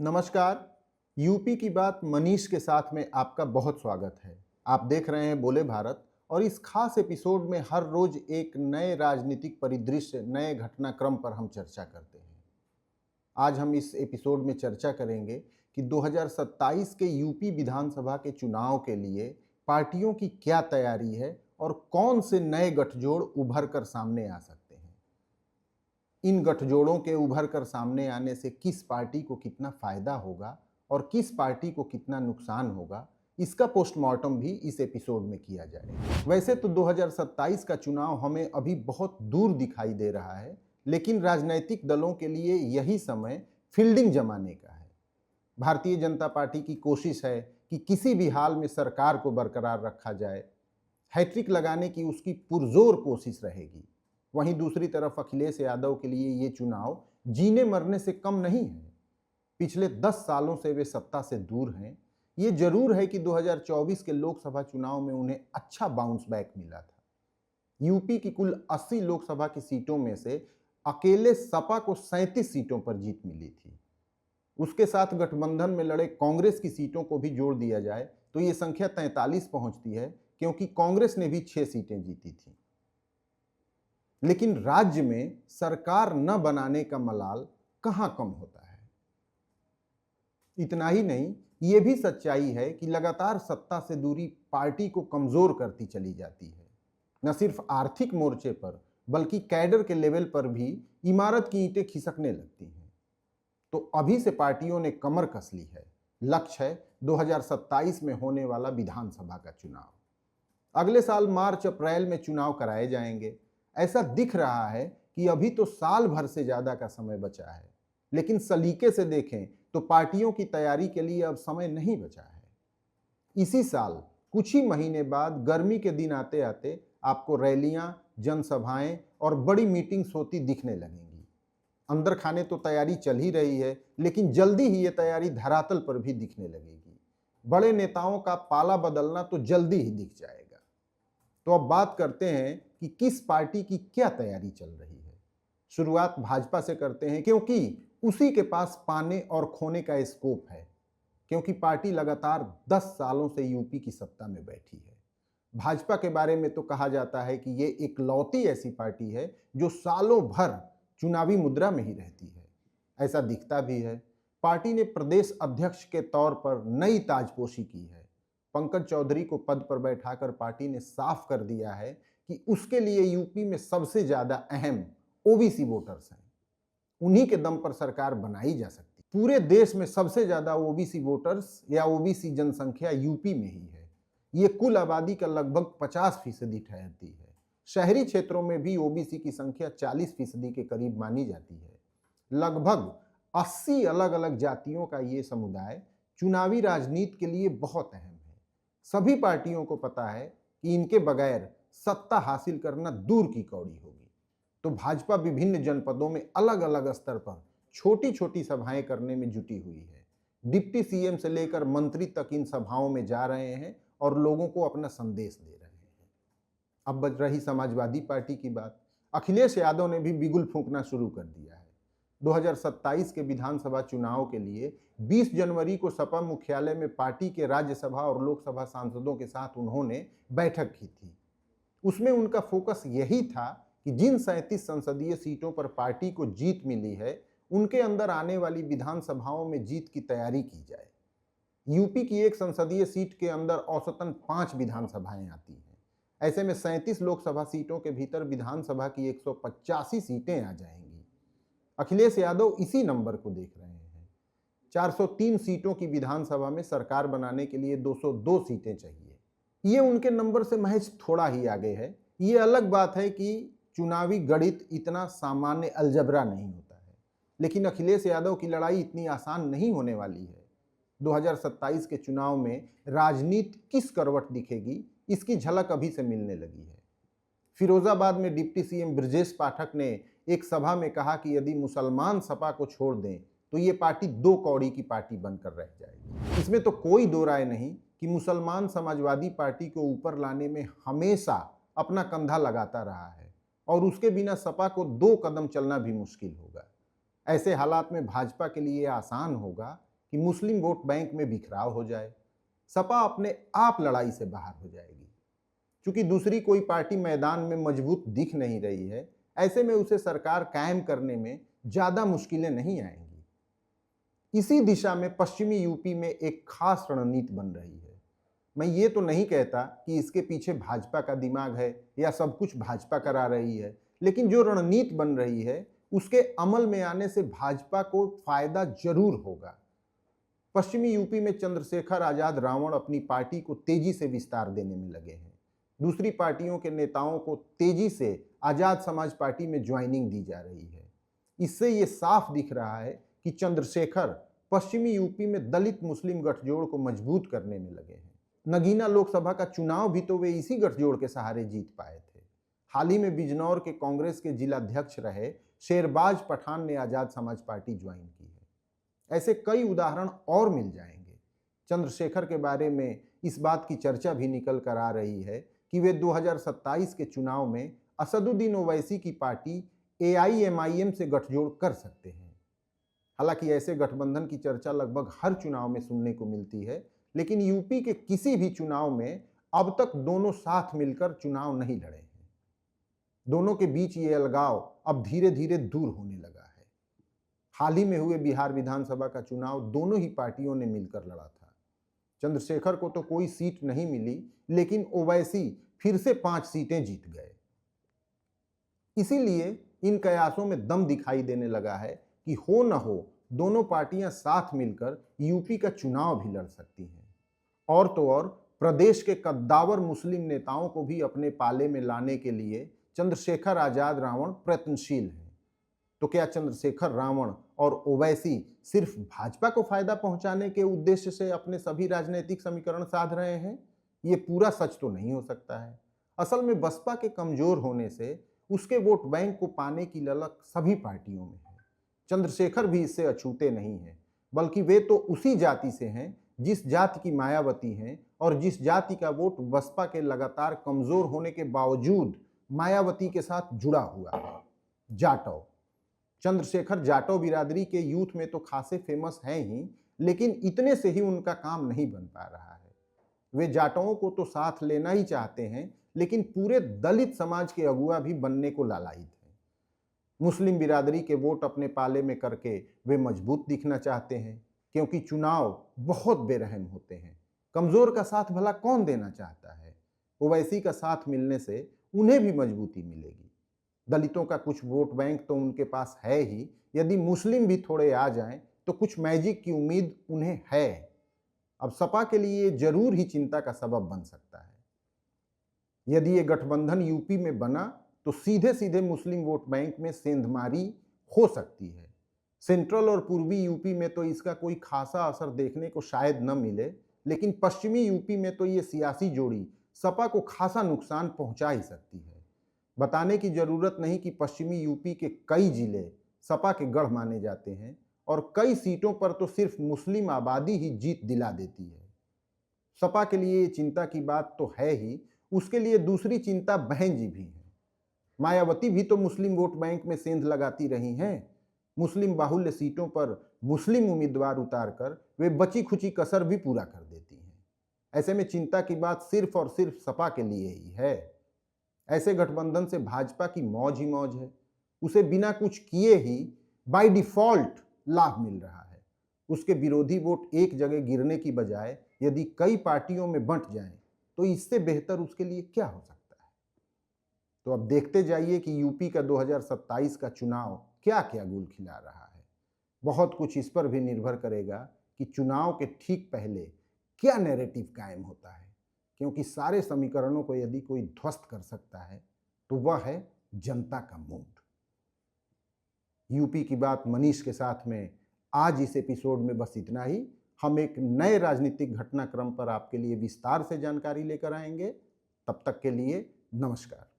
नमस्कार। यूपी की बात मनीष के साथ में आपका बहुत स्वागत है। आप देख रहे हैं बोले भारत और इस खास एपिसोड में हर रोज एक नए राजनीतिक परिदृश्य, नए घटनाक्रम पर हम चर्चा करते हैं। आज हम इस एपिसोड में चर्चा करेंगे कि 2027 के यूपी विधानसभा के चुनाव के लिए पार्टियों की क्या तैयारी है और कौन से नए गठजोड़ उभर कर सामने आ सकते हैं। इन गठजोड़ों के उभर कर सामने आने से किस पार्टी को कितना फायदा होगा और किस पार्टी को कितना नुकसान होगा, इसका पोस्टमार्टम भी इस एपिसोड में किया जाएगा। वैसे तो 2027 का चुनाव हमें अभी बहुत दूर दिखाई दे रहा है, लेकिन राजनैतिक दलों के लिए यही समय फील्डिंग जमाने का है। भारतीय जनता पार्टी की कोशिश है कि किसी भी हाल में सरकार को बरकरार रखा जाए। हैट्रिक लगाने की उसकी पुरजोर कोशिश रहेगी। वहीं दूसरी तरफ अखिलेश यादव के लिए ये चुनाव जीने मरने से कम नहीं है। पिछले 10 सालों से वे सत्ता से दूर हैं। ये जरूर है कि 2024 के लोकसभा चुनाव में उन्हें अच्छा बाउंस बैक मिला था। यूपी की कुल 80 लोकसभा की सीटों में से अकेले सपा को 37 सीटों पर जीत मिली थी। उसके साथ गठबंधन में लड़े कांग्रेस की सीटों को भी जोड़ दिया जाए तो ये संख्या 43 पहुंचती है, क्योंकि कांग्रेस ने भी 6 सीटें जीती थी। लेकिन राज्य में सरकार न बनाने का मलाल कहां कम होता है। इतना ही नहीं, यह भी सच्चाई है कि लगातार सत्ता से दूरी पार्टी को कमजोर करती चली जाती है। न सिर्फ आर्थिक मोर्चे पर बल्कि कैडर के लेवल पर भी इमारत की ईंटें खिसकने लगती हैं। तो अभी से पार्टियों ने कमर कस ली है। लक्ष्य है 2027 में होने वाला विधानसभा का चुनाव। अगले साल मार्च अप्रैल में चुनाव कराए जाएंगे। ऐसा दिख रहा है कि अभी तो साल भर से ज्यादा का समय बचा है, लेकिन सलीके से देखें तो पार्टियों की तैयारी के लिए अब समय नहीं बचा है। इसी साल कुछ ही महीने बाद गर्मी के दिन आते आते आपको रैलियां, जनसभाएं और बड़ी मीटिंग्स होती दिखने लगेंगी। अंदर खाने तो तैयारी चल ही रही है, लेकिन जल्दी ही ये तैयारी धरातल पर भी दिखने लगेगी। बड़े नेताओं का पाला बदलना तो जल्दी ही दिख जाएगा। तो अब बात करते हैं कि किस पार्टी की क्या तैयारी चल रही है। शुरुआत भाजपा से करते हैं, क्योंकि उसी के पास पाने और खोने का स्कोप है। क्योंकि पार्टी लगातार 10 सालों से यूपी की सत्ता में बैठी है। भाजपा के बारे में तो कहा जाता है कि ये इकलौती ऐसी पार्टी है जो सालों भर चुनावी मुद्रा में ही रहती है। ऐसा दिखता भी है। पार्टी ने प्रदेश अध्यक्ष के तौर पर नई ताजपोशी की है। पंकज चौधरी को पद पर बैठाकर पार्टी ने साफ कर दिया है कि उसके लिए यूपी में सबसे ज्यादा अहम ओबीसी वोटर्स हैं। उन्हीं के दम पर सरकार बनाई जा सकती है। पूरे देश में सबसे ज्यादा ओबीसी वोटर्स या ओबीसी जनसंख्या यूपी में ही है। ये कुल आबादी का लगभग 50% ठहरती है। शहरी क्षेत्रों में भी ओबीसी की संख्या 40% के करीब मानी जाती है। लगभग 80 अलग अलग जातियों का ये समुदाय चुनावी राजनीति के लिए बहुत अहम है। सभी पार्टियों को पता है कि इनके बगैर सत्ता हासिल करना दूर की कौड़ी होगी। तो भाजपा विभिन्न जनपदों में अलग अलग स्तर पर छोटी छोटी सभाएं करने में जुटी हुई है। डिप्टी सीएम से लेकर मंत्री तक इन सभाओं में जा रहे हैं और लोगों को अपना संदेश दे रहे हैं। अब बच रही समाजवादी पार्टी की बात। अखिलेश यादव ने भी बिगुल फूंकना शुरू कर दिया है। 2027 के विधानसभा चुनाव के लिए 20 जनवरी को सपा मुख्यालय में पार्टी के राज्यसभा और लोकसभा सांसदों के साथ उन्होंने बैठक की थी। उसमें उनका फोकस यही था कि जिन 37 संसदीय सीटों पर पार्टी को जीत मिली है, उनके अंदर आने वाली विधानसभाओं में जीत की तैयारी की जाए। यूपी की एक संसदीय सीट के अंदर औसतन 5 विधानसभाएं आती हैं। ऐसे में 37 लोकसभा सीटों के भीतर विधानसभा की 185 सीटें आ जाएंगी। अखिलेश यादव इसी नंबर को देख रहे हैं। 403 सीटों की विधानसभा में सरकार बनाने के लिए 202 सीटें चाहिए। ये उनके नंबर से महज थोड़ा ही आगे है। ये अलग बात है कि चुनावी गणित इतना सामान्य अलजबरा नहीं होता है, लेकिन अखिलेश यादव की लड़ाई इतनी आसान नहीं होने वाली है। 2027 के चुनाव में राजनीति किस करवट दिखेगी, इसकी झलक अभी से मिलने लगी है। फिरोजाबाद में डिप्टी सीएम ब्रजेश पाठक ने एक सभा में कहा कि यदि मुसलमान सपा को छोड़ दें तो ये पार्टी 2 कौड़ी की पार्टी बनकर रह जाएगी। इसमें तो कोई दो राय नहीं कि मुसलमान समाजवादी पार्टी को ऊपर लाने में हमेशा अपना कंधा लगाता रहा है और उसके बिना सपा को 2 कदम चलना भी मुश्किल होगा। ऐसे हालात में भाजपा के लिए आसान होगा कि मुस्लिम वोट बैंक में बिखराव हो जाए, सपा अपने आप लड़ाई से बाहर हो जाएगी। चूंकि दूसरी कोई पार्टी मैदान में मजबूत दिख नहीं रही है, ऐसे में उसे सरकार कायम करने में ज्यादा मुश्किलें नहीं आएंगी। इसी दिशा में पश्चिमी यूपी में एक खास रणनीति बन रही है। मैं ये तो नहीं कहता कि इसके पीछे भाजपा का दिमाग है या सब कुछ भाजपा करा रही है, लेकिन जो रणनीति बन रही है उसके अमल में आने से भाजपा को फायदा जरूर होगा। पश्चिमी यूपी में चंद्रशेखर आजाद रावण अपनी पार्टी को तेजी से विस्तार देने में लगे हैं। दूसरी पार्टियों के नेताओं को तेजी से आजाद समाज पार्टी में ज्वाइनिंग दी जा रही है। इससे ये साफ दिख रहा है कि चंद्रशेखर पश्चिमी यूपी में दलित मुस्लिम गठजोड़ को मजबूत करने में लगे हैं। नगीना लोकसभा का चुनाव भी तो वे इसी गठजोड़ के सहारे जीत पाए थे। हाल ही में बिजनौर के कांग्रेस के जिलाध्यक्ष रहे शेरबाज पठान ने आजाद समाज पार्टी ज्वाइन की है। ऐसे कई उदाहरण और मिल जाएंगे। चंद्रशेखर के बारे में इस बात की चर्चा भी निकल कर आ रही है कि वे 2027 के चुनाव में असदुद्दीन ओवैसी की पार्टी AIMIM से गठजोड़ कर सकते हैं। हालांकि ऐसे गठबंधन की चर्चा लगभग हर चुनाव में सुनने को मिलती है, लेकिन यूपी के किसी भी चुनाव में अब तक दोनों साथ मिलकर चुनाव नहीं लड़े हैं। दोनों के बीच ये अलगाव अब धीरे धीरे दूर होने लगा है। हाल ही में हुए बिहार विधानसभा का चुनाव दोनों ही पार्टियों ने मिलकर लड़ा था। चंद्रशेखर को तो कोई सीट नहीं मिली, लेकिन ओवैसी फिर से 5 सीटें जीत गए। इसीलिए इन कयासों में दम दिखाई देने लगा है कि हो न हो दोनों पार्टियां साथ मिलकर यूपी का चुनाव भी लड़ सकती हैं। और तो और प्रदेश के कद्दावर मुस्लिम नेताओं को भी अपने पाले में लाने के लिए चंद्रशेखर आजाद रावण प्रयत्नशील हैं। तो क्या चंद्रशेखर रावण और ओवैसी सिर्फ भाजपा को फायदा पहुंचाने के उद्देश्य से अपने सभी राजनीतिक समीकरण साध रहे हैं? ये पूरा सच तो नहीं हो सकता है। असल में बसपा के कमजोर होने से उसके वोट बैंक को पाने की ललक सभी पार्टियों में है। चंद्रशेखर भी इससे अछूते नहीं हैं, बल्कि वे तो उसी जाति से हैं जिस जाति की मायावती हैं और जिस जाति का वोट बसपा के लगातार कमजोर होने के बावजूद मायावती के साथ जुड़ा हुआ है, जाटव। चंद्रशेखर जाटव बिरादरी के यूथ में तो खासे फेमस हैं ही, लेकिन इतने से ही उनका काम नहीं बन पा रहा है। वे जाटवों को तो साथ लेना ही चाहते हैं, लेकिन पूरे दलित समाज के अगुआ भी बनने को लालायित हैं। मुस्लिम बिरादरी के वोट अपने पाले में करके वे मजबूत दिखना चाहते हैं, क्योंकि चुनाव बहुत बेरहम होते हैं। कमजोर का साथ भला कौन देना चाहता है? ओवैसी का साथ मिलने से उन्हें भी मजबूती मिलेगी। दलितों का कुछ वोट बैंक तो उनके पास है ही, यदि मुस्लिम भी थोड़े आ जाएं तो कुछ मैजिक की उम्मीद उन्हें है। अब सपा के लिए जरूर ही चिंता का सबब बन सकता है। यदि ये गठबंधन यूपी में बना तो सीधे सीधे मुस्लिम वोट बैंक में सेंधमारी हो सकती है। सेंट्रल और पूर्वी यूपी में तो इसका कोई खासा असर देखने को शायद न मिले, लेकिन पश्चिमी यूपी में तो ये सियासी जोड़ी सपा को खासा नुकसान पहुंचा ही सकती है। बताने की जरूरत नहीं कि पश्चिमी यूपी के कई जिले सपा के गढ़ माने जाते हैं और कई सीटों पर तो सिर्फ मुस्लिम आबादी ही जीत दिला देती है। सपा के लिए ये चिंता की बात तो है ही, उसके लिए दूसरी चिंता बहन जी भी है। मायावती भी तो मुस्लिम वोट बैंक में सेंध लगाती रही हैं। मुस्लिम बाहुल्य सीटों पर मुस्लिम उम्मीदवार उतारकर वे बची खुची कसर भी पूरा कर देती हैं। ऐसे में चिंता की बात सिर्फ और सिर्फ सपा के लिए ही है। ऐसे गठबंधन से भाजपा की मौज ही मौज है। उसे बिना कुछ किए ही बाय डिफॉल्ट लाभ मिल रहा है। उसके विरोधी वोट एक जगह गिरने की बजाय यदि कई पार्टियों में बंट जाएं, तो इससे बेहतर उसके लिए क्या हो सकता है? तो अब देखते जाइए कि यूपी का 2027 का चुनाव क्या क्या गुल खिला रहा है। बहुत कुछ इस पर भी निर्भर करेगा कि चुनाव के ठीक पहले क्या नैरेटिव कायम होता है, क्योंकि सारे समीकरणों को यदि कोई ध्वस्त कर सकता है तो वह है जनता का मूड। यूपी की बात मनीष के साथ में आज इस एपिसोड में बस इतना ही। हम एक नए राजनीतिक घटनाक्रम पर आपके लिए विस्तार से जानकारी लेकर आएंगे। तब तक के लिए नमस्कार।